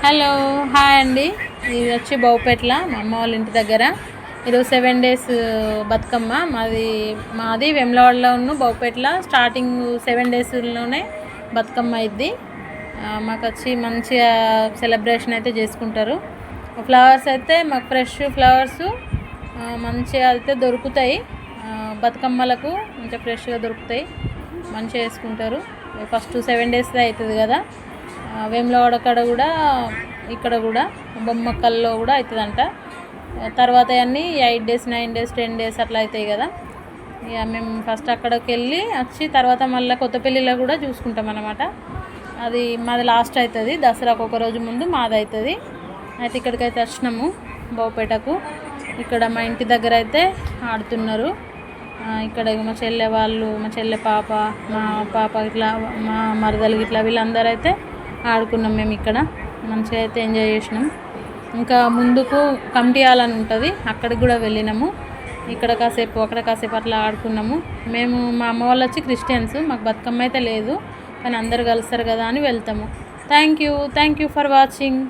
Hello hi అండి. ఇది వచ్చి బౌపేట్ల మా అమ్మ వాళ్ళ ఇంటి దగ్గర. ఈరోజు 7 days బతుకమ్మ. మాది వెమ్లవాడలో ఉన్న బౌపేట్ల. స్టార్టింగ్ 7 daysలోనే బతుకమ్మ అయింది. మాకు వచ్చి మంచిగా సెలబ్రేషన్ అయితే చేసుకుంటారు. ఫ్లవర్స్ అయితే మాకు ఫ్రెష్ ఫ్లవర్స్ మంచిగా అయితే దొరుకుతాయి. బతుకమ్మలకు మంచిగా ఫ్రెష్గా దొరుకుతాయి, మంచిగా వేసుకుంటారు. ఫస్ట్ 7 days అవుతుంది కదా. వేములవాడ కాడ కూడా ఇక్కడ కూడా బొమ్మక్కల్లో కూడా అవుతుందంట. తర్వాత అన్నీ 8 days 9 days 10 days అట్లా అవుతాయి కదా. ఇక మేము ఫస్ట్ అక్కడికి వెళ్ళి వచ్చి తర్వాత మళ్ళీ కొత్తపల్లిలో కూడా చూసుకుంటాం అన్నమాట. అది మాది లాస్ట్ అవుతుంది, దసరాకు ఒక రోజు ముందు మాది అవుతుంది. అయితే ఇక్కడికైతే వచ్చినాము బౌపేటకు. ఇక్కడ మా ఇంటి దగ్గర అయితే ఆడుతున్నారు. ఇక్కడ మా చెల్లె వాళ్ళు, మా చెల్లె పాప, మా పాప ఇట్లా, మా మరదలు ఇట్లా వీళ్ళందరూ అయితే ఆడుకున్నాం. మేము ఇక్కడ మంచిగా అయితే ఎంజాయ్ చేసినాం. ఇంకా ముందుకు కమిటీ హాల్ అని ఉంటుంది, అక్కడికి కూడా వెళ్ళినాము. ఇక్కడ కాసేపు అక్కడ కాసేపు అట్లా ఆడుకున్నాము. మా అమ్మ వాళ్ళు వచ్చి క్రిస్టియన్స్, మాకు బతుకమ్మ అయితే లేదు, కానీ అందరు కలుస్తారు కదా అని వెళ్తాము. Thank you for watching.